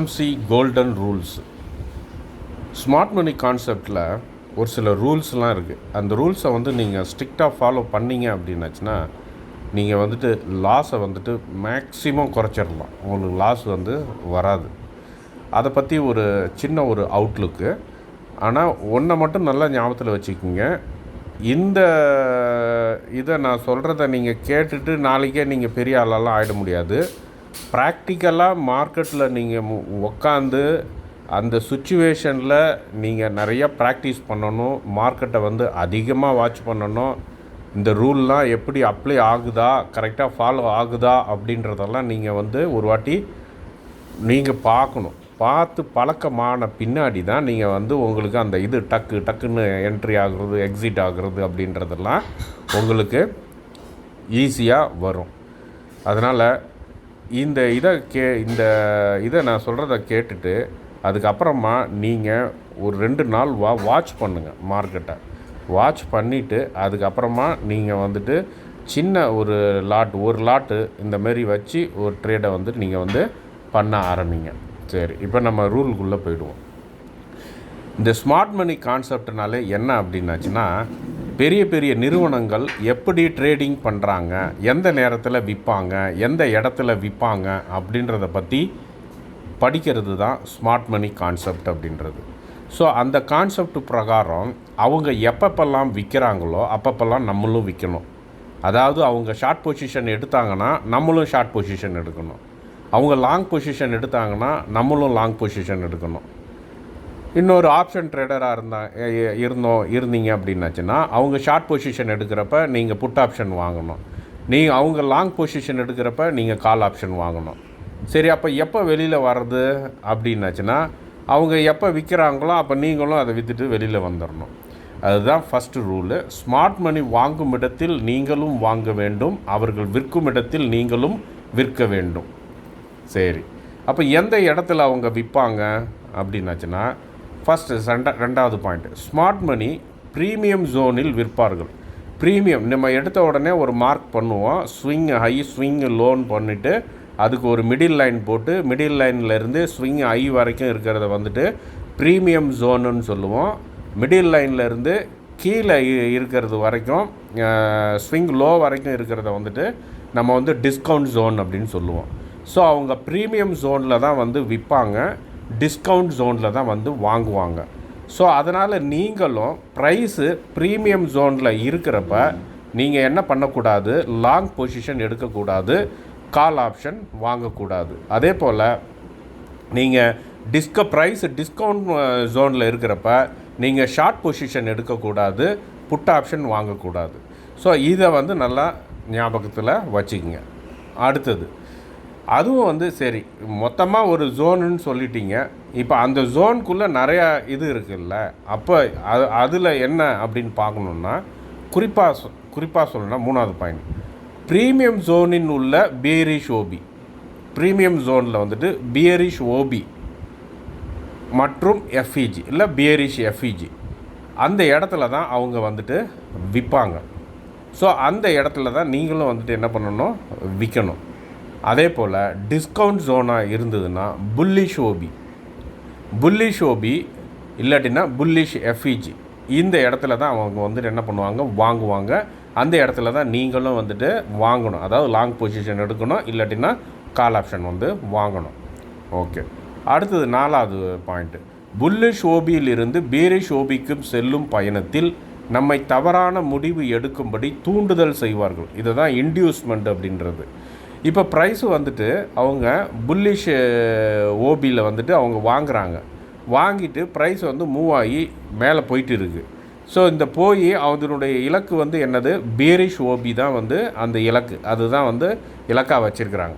SMC golden rules. Smart money கான்செப்டில் ஒரு சில ரூல்ஸ்லாம் இருக்குது. அந்த ரூல்ஸை நீங்கள் ஸ்ட்ரிக்டாக ஃபாலோ பண்ணிங்க அப்படின்னாச்சுன்னா நீங்கள் லாஸை மேக்ஸிமம் குறைச்சிடலாம். உங்களுக்கு லாஸ் வராது. அதை பற்றி ஒரு சின்ன ஒரு அவுட்லுக்கு. ஆனால் ஒன்றை மட்டும் நல்லா ஞாபகத்தில் வச்சுக்கோங்க. இந்த இதை நான் சொல்கிறத நீங்கள் கேட்டுட்டு நாளைக்கே நீங்கள் பெரிய ஆளெல்லாம் ஆகிட முடியாது. ப்ராக்டிக்கலாக மார்க்கெட்டில் நீங்கள் உட்காந்து அந்த சுச்சுவேஷனில் நீங்கள் நிறைய ப்ராக்டிஸ் பண்ணணும். மார்க்கெட்டை அதிகமாக வாட்ச் பண்ணணும். இந்த ரூல்லாம் எப்படி அப்ளை ஆகுதா, கரெக்டாக ஃபாலோ ஆகுதா அப்படின்றதெல்லாம் நீங்கள் ஒரு வாட்டி நீங்கள் பார்க்கணும். பார்த்து பழக்கமான பின்னாடி தான் நீங்கள் உங்களுக்கு அந்த இது டக்குன்னு என்ட்ரி ஆகுறது, எக்ஸிட் ஆகுறது அப்படின்றதெல்லாம் உங்களுக்கு ஈஸியாக வரும். அதனால் இந்த இதை நான் சொல்கிறத கேட்டுட்டு அதுக்கப்புறமா நீங்கள் ஒரு 2 நாள் வாட்ச் பண்ணுங்கள். மார்க்கெட்டை வாட்ச் பண்ணிவிட்டு அதுக்கப்புறமா நீங்கள் சின்ன ஒரு லாட்டு இந்தமாரி வச்சு ஒரு ட்ரேடை நீங்கள் பண்ண ஆரம்பிங்க. சரி, இப்போ நம்ம ரூலுக்குள்ளே போயிடுவோம். இந்த ஸ்மார்ட் மணி கான்செப்ட்னாலே என்ன அப்படின்னாச்சுன்னா, பெரிய பெரிய நிறுவனங்கள் எப்படி ட்ரேடிங் பண்ணுறாங்க, எந்த நேரத்தில் விற்பாங்க, எந்த இடத்துல விற்பாங்க அப்படின்றத பற்றி படிக்கிறது தான் ஸ்மார்ட் மணி கான்செப்ட் அப்படின்றது. ஸோ அந்த கான்செப்ட் பிரகாரம் அவங்க எப்பப்பெல்லாம் விற்கிறாங்களோ அப்பப்பெல்லாம் நம்மளும் விற்கணும். அதாவது அவங்க ஷார்ட் பொசிஷன் எடுத்தாங்கன்னா நம்மளும் ஷார்ட் பொசிஷன் எடுக்கணும். அவங்க லாங் பொசிஷன் எடுத்தாங்கன்னா நம்மளும் லாங் பொசிஷன் எடுக்கணும். இன்னொரு ஆப்ஷன் ட்ரேடராக இருந்தீங்க அப்படின்னாச்சுன்னா அவங்க ஷார்ட் பொசிஷன் எடுக்கிறப்ப நீங்கள் புட் ஆப்ஷன் வாங்கணும். அவங்க லாங் பொசிஷன் எடுக்கிறப்ப நீங்கள் கால் ஆப்ஷன் வாங்கணும். சரி, அப்போ எப்போ வெளியில் வர்றது அப்படின்னாச்சுன்னா அவங்க எப்போ விற்கிறாங்களோ அப்போ நீங்களும் அதை விற்றுட்டு வெளியில் வந்துடணும். அதுதான் ஃபஸ்ட்டு ரூலு. ஸ்மார்ட் மணி வாங்கும் இடத்தில் நீங்களும் வாங்க வேண்டும், அவர்கள் விற்கும் இடத்தில் நீங்களும் விற்க வேண்டும். சரி, அப்போ எந்த இடத்துல அவங்க விற்பாங்க அப்படின்னாச்சுன்னா ஃபஸ்ட்டு ரெண்டாவது பாயிண்ட், ஸ்மார்ட் மணி ப்ரீமியம் ஜோனில் விற்பார்கள். ப்ரீமியம் நம்ம எடுத்த உடனே ஒரு மார்க் பண்ணுவோம். ஸ்விங் ஹை, ஸ்விங் லோன் பண்ணிவிட்டு அதுக்கு ஒரு மிடில் லைன் போட்டு மிடில் லைன்லேருந்து ஸ்விங் ஹை வரைக்கும் இருக்கிறத ப்ரீமியம் ஜோனுன்னு சொல்லுவோம். மிடில் லைன்லேருந்து கீழே இருக்கிறது வரைக்கும் ஸ்விங் லோ வரைக்கும் இருக்கிறத நம்ம டிஸ்கவுண்ட் ஜோன் அப்படின்னு சொல்லுவோம். ஸோ அவங்க ப்ரீமியம் ஜோனில் தான் விற்பாங்க, டிஸ்கவுண்ட் ஜோனில் தான் வாங்குவாங்க. ஸோ அதனால் நீங்களும் ப்ரைஸு ப்ரீமியம் ஜோனில் இருக்கிறப்ப நீங்கள் என்ன பண்ணக்கூடாது, லாங் பொசிஷன் எடுக்கக்கூடாது, கால் ஆப்ஷன் வாங்கக்கூடாது. அதே போல் நீங்கள் ப்ரைஸ் டிஸ்கவுண்ட் ஜோனில் இருக்கிறப்ப நீங்கள் ஷார்ட் பொசிஷன் எடுக்கக்கூடாது, புட் ஆப்ஷன் வாங்கக்கூடாது. ஸோ இதை நல்லா ஞாபகத்தில் வச்சுக்கோங்க. அடுத்தது, அதுவும் சரி, மொத்தமாக ஒரு ஜோனுன்னு சொல்லிட்டீங்க. இப்போ அந்த ஜோனுக்குள்ளே நிறையா இது இருக்குல்ல, அப்போ அதில் என்ன அப்படின்னு பார்க்கணுன்னா குறிப்பாக சொல்லணும்னா 3வது பாயிண்ட், ப்ரீமியம் ஜோனின் உள்ள பியரிஷ் ஓபி. ப்ரீமியம் ஜோனில் பியரிஷ் ஓபி மற்றும் எஃப்இஜி இல்லை பியரிஷ் எஃப்இஜி அந்த இடத்துல தான் அவங்க விற்பாங்க. ஸோ அந்த இடத்துல தான் நீங்களும் என்ன பண்ணணும், விற்கணும். அதே போல் டிஸ்கவுண்ட் ஜோனாக இருந்ததுன்னா புல்லிஷ் ஓபி இல்லாட்டினா புல்லிஷ் எஃப்இஜி இந்த இடத்துல தான் அவங்க என்ன பண்ணுவாங்க, வாங்குவாங்க. அந்த இடத்துல தான் நீங்களும் வாங்கணும். அதாவது லாங் பொசிஷன் எடுக்கணும், இல்லாட்டினா கால் ஆப்ஷன் வாங்கணும். ஓகே, அடுத்தது 4வது பாயிண்ட்டு, புல்லிஷ் ஓபியிலிருந்து பீரிஷ் ஓபிக்கு செல்லும் பயணத்தில் நம்மை தவறான முடிவு எடுக்கும்படி தூண்டுதல் செய்வார்கள். இதை தான் இன்டியூஸ்மெண்ட் அப்படின்றது. இப்போ ப்ரைஸு அவங்க புல்லிஷ் ஓபியில் அவங்க வாங்குகிறாங்க. வாங்கிட்டு ப்ரைஸ் மூவ் ஆகி மேலே போயிட்டு இருக்குது. ஸோ இந்த போய் அதனுடைய இலக்கு என்னது, பீரிஷ் ஓபி தான் அந்த இலக்கு, அதுதான் இலக்காக வச்சுருக்கிறாங்க.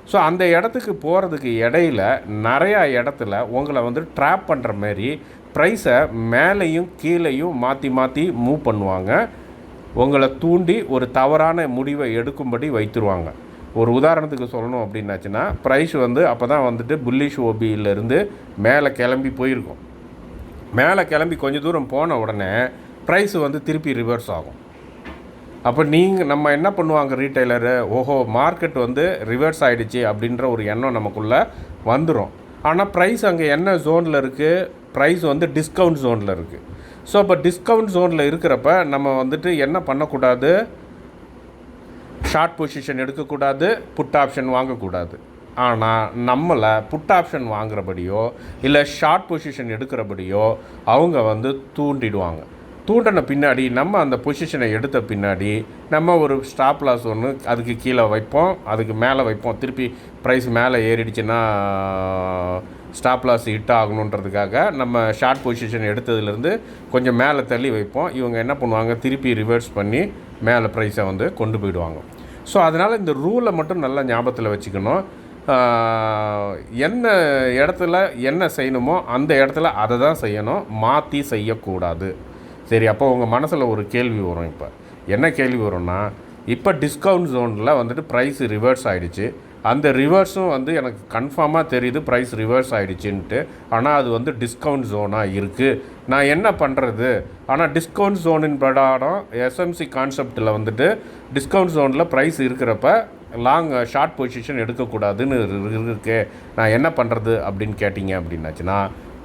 ஸோ அந்த இடத்துக்கு போகிறதுக்கு இடையில் நிறையா இடத்துல உங்களை ட்ராப் பண்ணுற மாதிரி ப்ரைஸை மேலேயும் கீழேயும் மாற்றி மூவ் பண்ணுவாங்க. உங்களை தூண்டி ஒரு தவறான முடிவை எடுக்கும்படி வைத்துருவாங்க. ஒரு உதாரணத்துக்கு சொல்லணும் அப்படின்னாச்சுன்னா ப்ரைஸ் அப்போ தான் புல்லிஷ் ஓபியிலேருந்து மேலே கிளம்பி போயிருக்கும். மேலே கிளம்பி கொஞ்சம் தூரம் போன உடனே ப்ரைஸ் திருப்பி ரிவர்ஸ் ஆகும். அப்போ நம்ம என்ன பண்ணுவாங்க ரீட்டைலரு, ஓஹோ மார்க்கெட் ரிவர்ஸ் ஆகிடுச்சு அப்படின்ற ஒரு எண்ணம் நமக்குள்ளே வந்துடும். ஆனால் ப்ரைஸ் அங்கே என்ன ஜோனில் இருக்குது, ப்ரைஸ் வந்து டிஸ்கவுண்ட் ஜோனில் இருக்குது. ஸோ இப்போ டிஸ்கவுண்ட் ஜோனில் இருக்கிறப்ப நம்ம வந்துட்டு என்ன பண்ணக்கூடாது, ஷார்ட் பொசிஷன் எடுக்கக்கூடாது, புட் ஆப்ஷன் வாங்கக்கூடாது. ஆனால் நம்மளை புட் ஆப்ஷன் வாங்குறபடியோ இல்லை ஷார்ட் பொசிஷன் எடுக்கிறபடியோ அவங்க வந்து தூண்டிடுவாங்க. தூண்டின பின்னாடி நம்ம அந்த பொசிஷனை எடுத்த பின்னாடி நம்ம ஒரு ஸ்டாப் லாஸ் ஒன்று அதுக்கு கீழே வைப்போம், அதுக்கு மேலே வைப்போம். திருப்பி ப்ரைஸ் மேலே ஏறிடுச்சுன்னா ஸ்டாப் லாஸ் ஹிட் ஆகணுன்றதுக்காக நம்ம ஷார்ட் பொசிஷன் எடுத்ததுலேருந்து கொஞ்சம் மேலே தள்ளி வைப்போம். இவங்க என்ன பண்ணுவாங்க, திருப்பி ரிவர்ஸ் பண்ணி மேலே ப்ரைஸை வந்து கொண்டு போயிடுவாங்க. ஸோ அதனால் இந்த ரூலை மட்டும் நல்லா ஞாபகத்தில் வச்சுக்கணும். என்ன இடத்துல என்ன செய்யணுமோ அந்த இடத்துல அதை தான் செய்யணும், மாற்றி செய்யக்கூடாது. சரி, அப்போ உங்கள் மனசில் ஒரு கேள்வி வரும். இப்போ என்ன கேள்வி வரும்னா, இப்போ டிஸ்கவுண்ட் ஜோனில் வந்துட்டு ப்ரைஸ் ரிவர்ஸ் ஆகிடுச்சு, அந்த ரிவர்ஸும் வந்து எனக்கு கன்ஃபார்மாக தெரியுது ப்ரைஸ் ரிவர்ஸ் ஆகிடுச்சின்ட்டு, ஆனால் அது வந்து டிஸ்கவுண்ட் ஜோனாக இருக்குது, நான் என்ன பண்ணுறது? ஆனால் டிஸ்கவுண்ட் ஜோனின் பிரகாரம் எஸ்எம்சி கான்செப்டில் வந்துட்டு டிஸ்கவுண்ட் ஜோனில் ப்ரைஸ் இருக்கிறப்ப ஷார்ட் பொசிஷன் எடுக்கக்கூடாதுன்னு இருக்கு, நான் என்ன பண்ணுறது அப்படின்னு கேட்டிங்க அப்படின்னாச்சுன்னா,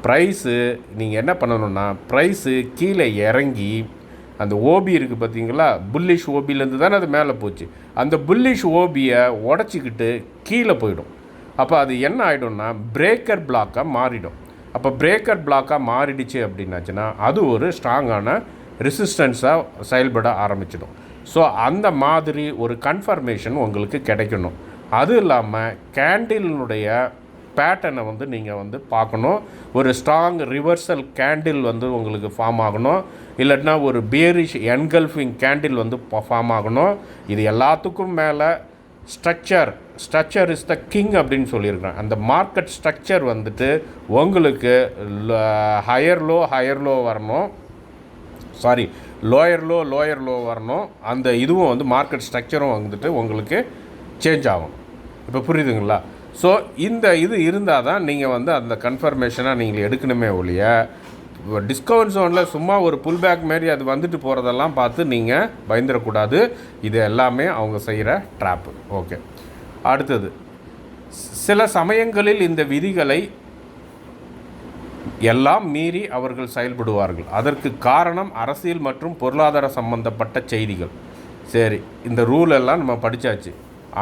ப்ரைஸு நீங்கள் என்ன பண்ணணுன்னா, ப்ரைஸு கீழே இறங்கி அந்த ஓபி இருக்குது பார்த்தீங்களா, புல்லிஷ் ஓபிலேருந்து தானே அது மேலே போச்சு, அந்த புல்லிஷ் ஓபியை உடச்சிக்கிட்டு கீழே போயிடும். அப்போ அது என்ன ஆகிடும்னா பிரேக்கர் பிளாக்காக மாறிடும். அப்போ பிரேக்கர் பிளாக்காக மாறிடுச்சு அப்படின்னாச்சுன்னா அது ஒரு ஸ்ட்ராங்கான ரெசிஸ்டன்ஸாக செயல்பட ஆரம்பிச்சிடும். ஸோ அந்த மாதிரி ஒரு கன்ஃபர்மேஷன் உங்களுக்கு கிடைக்கணும். அது இல்லாமல் கேண்டிலுடைய பேட்டர்னை வந்து நீங்கள் வந்து பார்க்கணும். ஒரு ஸ்ட்ராங் ரிவர்சல் கேண்டில் வந்து உங்களுக்கு ஃபார்ம் ஆகணும், இல்லைன்னா ஒரு பேரிஷ் என்கல்ஃபிங் கேண்டில் வந்து ஃபார்ம் ஆகணும். இது எல்லாத்துக்கும் மேலே ஸ்ட்ரக்சர் இஸ் த கிங் அப்படின்னு சொல்லியிருக்கிறேன். அந்த மார்க்கெட் ஸ்ட்ரக்சர் வந்துட்டு உங்களுக்கு ஹையர் லோ வரணும், லோயர் லோ வரணும். அந்த இதுவும் வந்து மார்க்கெட் ஸ்ட்ரக்சரும் வந்துட்டு உங்களுக்கு சேஞ்ச் ஆகும். இப்போ புரியுதுங்களா? ஸோ இந்த இது இருந்தால் தான் நீங்கள் வந்து அந்த கன்ஃபர்மேஷனாக நீங்கள் எடுக்கணுமே ஒழிய, டிஸ்கவுண்ட் ஜோனில் சும்மா ஒரு புல் பேக் மாரி அது வந்துட்டு போகிறதெல்லாம் பார்த்து நீங்கள் பயந்துடக்கூடாது. இது எல்லாமே அவங்க செய்கிற ட்ராப்பு. ஓகே, அடுத்தது, சில சமயங்களில் இந்த விதிகளை எல்லாம் மீறி அவர்கள் செயல்படுவார்கள். அதற்கு காரணம் அரசியல் மற்றும் பொருளாதார சம்பந்தப்பட்ட செய்திகள். சரி, இந்த ரூல் எல்லாம் நம்ம படித்தாச்சு.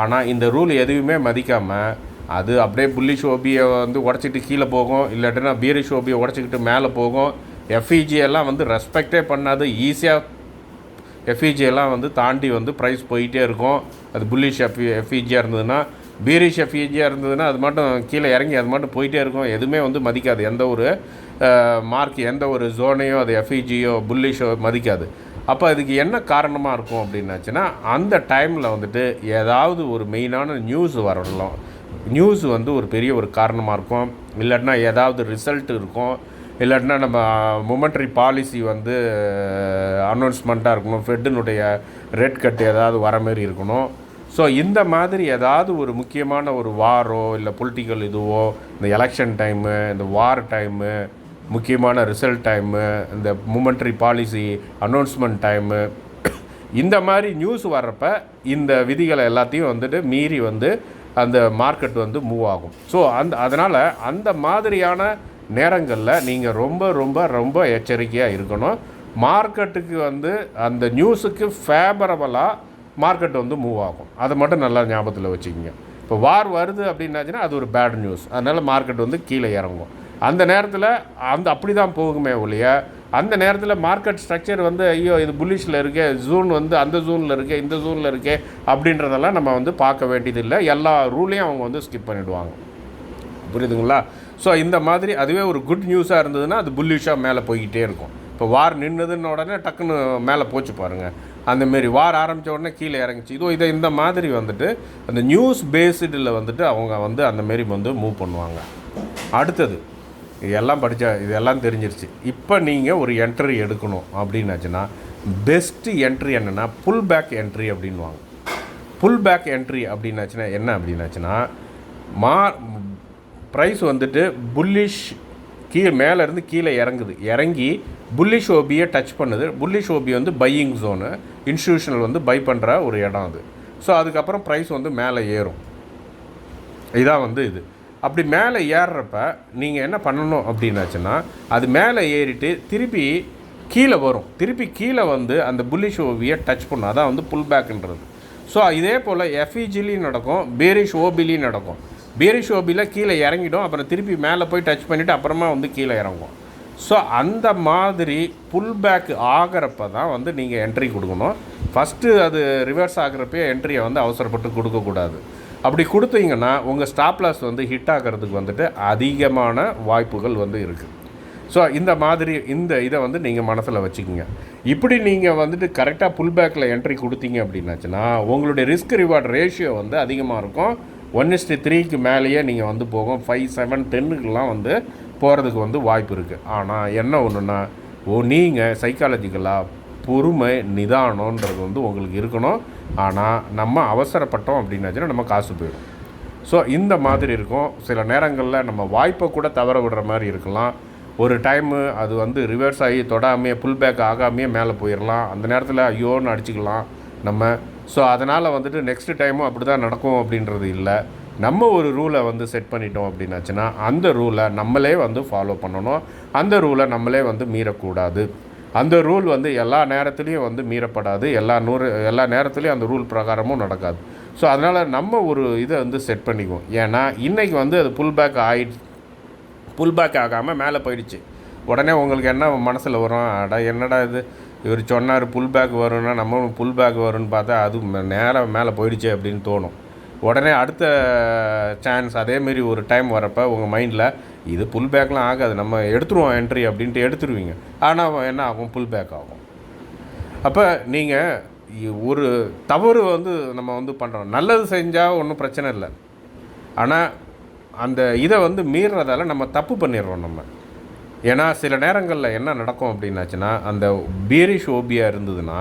ஆனால் இந்த ரூல் எதுவுமே மதிக்காமல் அது அப்படியே புல்லிஷ் ஓபியை வந்து உடச்சிட்டு கீழே போகும், இல்லாட்டினா பீரிஷ் ஓபியை உடச்சிக்கிட்டு மேலே போகும். எஃப்இஜியெல்லாம் வந்து ரெஸ்பெக்டே பண்ணாது, ஈஸியாக எஃப்இஜியெல்லாம் வந்து தாண்டி வந்து ப்ரைஸ் போயிட்டே இருக்கும். அது புல்லிஷ் எஃப்இஜியாக இருந்ததுன்னா, பீரிஷ் எஃப்இஜியாக இருந்ததுன்னா அது மட்டும் கீழே இறங்கி அது மட்டும் போயிட்டே இருக்கும். எதுவுமே வந்து மதிக்காது, எந்த ஒரு மார்க், எந்த ஒரு ஜோனையோ அது எஃப்இஜியோ புல்லிஷோ மதிக்காது. அப்போ அதுக்கு என்ன காரணமாக இருக்கும் அப்படின்னாச்சுன்னா, அந்த டைமில் வந்துட்டு ஏதாவது ஒரு மெயினான நியூஸ் வரலாம். நியூஸ் வந்து ஒரு பெரிய ஒரு காரணமாக இருக்கும், இல்லாட்டினா ஏதாவது ரிசல்ட் இருக்கும், இல்லாட்டினா நம்ம மொமெண்ட்ரி பாலிசி வந்து அனௌன்ஸ்மெண்ட்டாக இருக்கணும், ஃபெட்டினுடைய ரேட் கட் ஏதாவது வர மாதிரி இருக்கணும். ஸோ இந்த மாதிரி ஏதாவது ஒரு முக்கியமான ஒரு வாரோ இல்லை பொலிட்டிக்கல் இதுவோ, இந்த எலெக்ஷன் டைமு, இந்த வார் டைமு, முக்கியமான ரிசல்ட் டைமு, இந்த மொமெண்ட்ரி பாலிசி அனௌன்ஸ்மெண்ட் டைமு, இந்த மாதிரி நியூஸ் வர்றப்ப இந்த விதிகளை எல்லாத்தையும் வந்துட்டு மீறி வந்து அந்த மார்க்கெட் வந்து மூவ் ஆகும். ஸோ அதனால் அந்த மாதிரியான நேரங்களில் நீங்கள் ரொம்ப ரொம்ப ரொம்ப எச்சரிக்கையாக இருக்கணும். மார்க்கெட்டுக்கு வந்து அந்த நியூஸுக்கு ஃபேவரபுளாக மார்க்கெட் வந்து மூவ் ஆகும். அதை மட்டும் நல்லா ஞாபகத்தில் வச்சுக்கிங்க. இப்போ வார் வருது அப்படின்னாச்சுன்னா அது ஒரு பேட் நியூஸ், அதனால் மார்க்கெட் வந்து கீழே இறங்கும். அந்த நேரத்தில் அப்படி தான் போகுமே ஒழிய, அந்த நேரத்தில் மார்க்கெட் ஸ்ட்ரக்சர் வந்து ஐயோ இது புல்லிஷில் இருக்கே, ஜூன் வந்து அந்த ஜூனில் இருக்கே, இந்த ஜூனில் இருக்கே அப்படின்றதெல்லாம் நம்ம வந்து பார்க்க வேண்டியதில்லை. எல்லா ரூலையும் அவங்க வந்து ஸ்கிப் பண்ணிவிடுவாங்க. புரியுதுங்களா? ஸோ இந்த மாதிரி அதுவே ஒரு குட் நியூஸாக இருந்ததுன்னா அது புல்லிஷாக மேலே போய்கிட்டே இருக்கும். இப்போ வார் நின்றுதுன்னு உடனே டக்குன்னு மேலே போச்சு பாருங்கள், அந்தமாரி வார் ஆரம்பித்த உடனே கீழே இறங்கிச்சு. இதை இந்த மாதிரி வந்துட்டு அந்த நியூஸ் பேஸ்டில் வந்துட்டு அவங்க வந்து அந்தமாரி வந்து மூவ் பண்ணுவாங்க. அடுத்தது, இதெல்லாம் இதெல்லாம் தெரிஞ்சிருச்சு. இப்போ நீங்கள் ஒரு என்ட்ரி எடுக்கணும் அப்படின்னாச்சுன்னா பெஸ்ட்டு என்ட்ரி என்னென்னா புல் பேக் என்ட்ரி அப்படின்வாங்க. புல் பேக் என்ட்ரி அப்படின்னாச்சுன்னா என்ன அப்படின்னாச்சுன்னா, ப்ரைஸ் வந்துட்டு புல்லிஷ் மேலேருந்து கீழே இறங்கி புல்லிஷ் ஓபியை டச் பண்ணுது. புல்லிஷ் ஓபி வந்து பையிங் ஜோனு, இன்ஸ்டியூஷனல் வந்து பை பண்ணுற ஒரு இடம் அது. ஸோ அதுக்கப்புறம் ப்ரைஸ் வந்து மேலே ஏறும். இதான் வந்து இது. அப்படி மேலே ஏறுறப்ப நீங்கள் என்ன பண்ணணும் அப்படின்னாச்சுன்னா, அது மேலே ஏறிட்டு திருப்பி கீழே வரும். திருப்பி கீழே வந்து அந்த புல்லிஷ் ஓபியை டச் பண்ணும். அதான் வந்து புல் பேக்குன்றது. ஸோ இதே போல் எஃப்இஜிலையும் நடக்கும், பேரிஷ் ஓபிலையும் நடக்கும். பேரிஷ் ஓபியில் கீழே இறங்கிடும், அப்புறம் திருப்பி மேலே போய் டச் பண்ணிவிட்டு அப்புறமா வந்து கீழே இறங்கும். ஸோ அந்த மாதிரி புல் பேக் ஆகிறப்ப தான் வந்து நீங்கள் என்ட்ரி கொடுக்கணும். ஃபஸ்ட்டு அது ரிவர்ஸ் ஆகிறப்பே என்ட்ரியை வந்து அவசரப்பட்டு கொடுக்கக்கூடாது. அப்படி கொடுத்தீங்கன்னா உங்கள் ஸ்டாப் லாஸ் வந்து ஹிட் ஆகிறதுக்கு வந்துட்டு அதிகமான வாய்ப்புகள் வந்து இருக்குது. ஸோ இந்த மாதிரி இதை வந்து நீங்கள் மனசில் வச்சுக்கோங்க. இப்படி நீங்கள் வந்துட்டு கரெக்டாக புல் பேக்கில் என்ட்ரி கொடுத்தீங்க அப்படின்னாச்சுன்னா உங்களுடைய ரிஸ்க் ரிவார்ட் ரேஷியோ வந்து அதிகமாக இருக்கும். 1:3க்கு மேலேயே நீங்கள் வந்து போகும். 5, 7, 10க்குலாம் வந்து போகிறதுக்கு வந்து வாய்ப்பு இருக்குது. ஆனால் என்ன ஒன்றுன்னா, நீங்கள் சைக்காலஜிக்கலாக பொறுமை நிதானன்றது வந்து உங்களுக்கு இருக்கணும். ஆனால் நம்ம அவசரப்பட்டோம் அப்படின்னாச்சுன்னா நம்ம காசு போயிடும். ஸோ இந்த மாதிரி இருக்கும். சில நேரங்களில் நம்ம வாய்ப்பை கூட தவற விடுற மாதிரி இருக்கலாம். ஒரு டைமு அது வந்து ரிவர்ஸ் ஆகி தொடாமையே புல் பேக் ஆகாமையே மேலே போயிடலாம். அந்த நேரத்தில் ஐயோன்னு அடிச்சுக்கலாம் நம்ம. ஸோ அதனால் வந்துட்டு நெக்ஸ்ட் டைமும் அப்படி தான் நடக்கும் அப்படின்றது இல்லை. நம்ம ஒரு ரூலை வந்து செட் பண்ணிட்டோம் அப்படின்னாச்சுன்னா அந்த ரூலை நம்மளே வந்து ஃபாலோ பண்ணணும். அந்த ரூலை நம்மளே வந்து மீறக்கூடாது. அந்த ரூல் வந்து எல்லா நேரத்துலேயும் வந்து மீறப்படாது. எல்லா நேரத்துலேயும் அந்த ரூல் பிரகாரமும் நடக்காது. ஸோ அதனால் நம்ம ஒரு இதை வந்து செட் பண்ணிக்குவோம். ஏன்னா இன்றைக்கி வந்து அது புல் பேக் ஆகாமல் மேலே போயிடுச்சு. உடனே உங்களுக்கு என்ன மனசில் வரும், என்னடா இது இவர் சொன்னார் புல் பேக் வரும்னா நம்ம புல் பேக் வரும்னு பார்த்தா அது நேராக மேலே போயிடுச்சு அப்படின்னு தோணும். உடனே அடுத்த சான்ஸ் அதேமாரி ஒரு டைம் வரப்போ உங்கள் மைண்டில் இது புல் பேக்லாம் ஆகாது, நம்ம எடுத்துருவோம் என்ட்ரி அப்படின்ட்டு எடுத்துருவீங்க. ஆனால் என்ன ஆகும், புல் பேக் ஆகும். அப்போ நீங்கள் ஒரு தவறு வந்து நம்ம வந்து பண்ணுறோம். நல்லது செஞ்சால் ஒன்றும் பிரச்சனை இல்லை. ஆனால் அந்த இதை வந்து மீறுறதால நம்ம தப்பு பண்ணிடுறோம் நம்ம. ஏன்னா சில நேரங்களில் என்ன நடக்கும் அப்படின்னாச்சுன்னா, அந்த பேரிஷ் ஓபியா இருந்ததுன்னா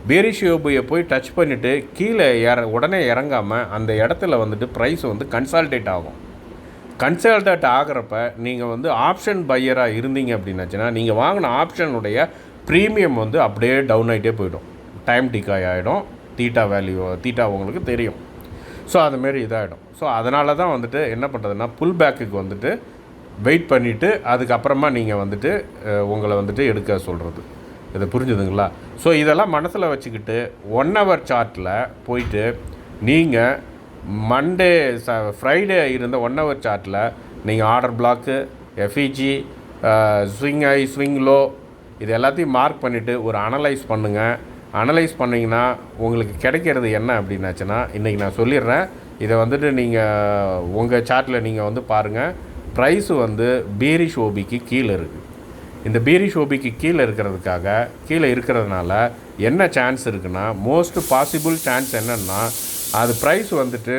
பேரிஷ் ஓபியை போய் டச் பண்ணிவிட்டு கீழே உடனே இறங்காமல் அந்த இடத்துல வந்துட்டு ப்ரைஸ் வந்து கன்சால்டேட் ஆகும். கன்சால்டேட் ஆகிறப்ப நீங்கள் வந்து ஆப்ஷன் பையராக இருந்தீங்க அப்படின்னாச்சுன்னா நீங்கள் வாங்கின ஆப்ஷனுடைய ப்ரீமியம் வந்து அப்படியே டவுன் ஆகிட்டே போயிடும். டைம் டிகாய் ஆகிடும். தீட்டா உங்களுக்கு தெரியும். ஸோ அதுமாரி இதாகிடும். ஸோ அதனால தான் வந்துட்டு என்ன பண்ணுறதுன்னா புல் பேக்குக்கு வந்துட்டு வெயிட் பண்ணிவிட்டு அதுக்கப்புறமா நீங்கள் வந்துட்டு உங்களை வந்துட்டு எடுக்க சொல்கிறது. இதை புரிஞ்சுதுங்களா? ஸோ இதெல்லாம் மனசில் வச்சுக்கிட்டு 1 hour சார்ட்டில் போயிட்டு நீங்கள் மண்டே ஃப்ரைடே இருந்த 1 hour சார்ட்டில் நீங்கள் order block, FEG, swing high, swing low இது எல்லாத்தையும் மார்க் பண்ணிவிட்டு ஒரு அனலைஸ் பண்ணுங்கள். அனலைஸ் பண்ணிங்கன்னா உங்களுக்கு கிடைக்கிறது என்ன அப்படின்னாச்சுன்னா, இன்றைக்கி நான் சொல்லிடுறேன். இதை வந்துட்டு நீங்கள் உங்கள் சார்ட்டில் நீங்கள் வந்து பாருங்கள். ப்ரைஸு வந்து பேரிஷ் ஓபிக்கு கீழே இருக்குது. இந்த பேரிஷ் ஓபிக்கு கீழே இருக்கிறதுனால என்ன சான்ஸ் இருக்குன்னா, மோஸ்ட் பாசிபிள் சான்ஸ் என்னென்னா, அது ப்ரைஸ் வந்துட்டு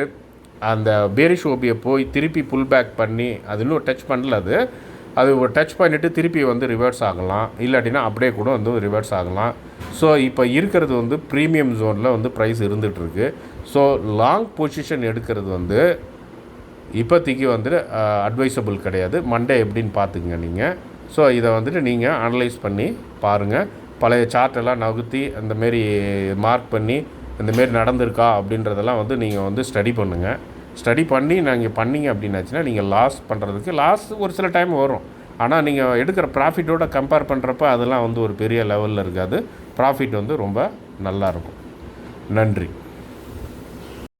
அந்த பேரிஷ் ஓபியை போய் திருப்பி புல் பேக் பண்ணி அது இன்னும் டச் பண்ணல, அது டச் பண்ணிவிட்டு திருப்பி வந்து ரிவர்ஸ் ஆகலாம். இல்லாட்டினா அப்படியே கூட வந்து ரிவர்ஸ் ஆகலாம். ஸோ இப்போ இருக்கிறது வந்து ப்ரீமியம் ஜோனில் வந்து ப்ரைஸ் இருந்துகிட்ருக்கு. ஸோ லாங் பொசிஷன் எடுக்கிறது வந்து இப்போதைக்கு வந்துட்டு அட்வைசபிள் கிடையாது. மண்டே எப்படின்னு பார்த்துக்குங்க நீங்கள். ஸோ இதை வந்துட்டு நீங்கள் அனலைஸ் பண்ணி பாருங்கள். பழைய சார்ட்டெல்லாம் நகர்த்தி அந்தமாரி மார்க் பண்ணி இந்தமாரி நடந்திருக்கா அப்படின்றதெல்லாம் வந்து நீங்கள் வந்து ஸ்டடி பண்ணுங்கள். ஸ்டடி பண்ணி நீங்கள் பண்ணிங்க அப்படின்னாச்சுன்னா நீங்கள் லாஸ் ஒரு சில டைம் வரும். ஆனால் நீங்கள் எடுக்கிற ப்ராஃபிட்டோட கம்பேர் பண்ணுறப்ப அதெல்லாம் வந்து ஒரு பெரிய லெவலில் இருக்காது. ப்ராஃபிட் வந்து ரொம்ப நல்லாயிருக்கும். நன்றி.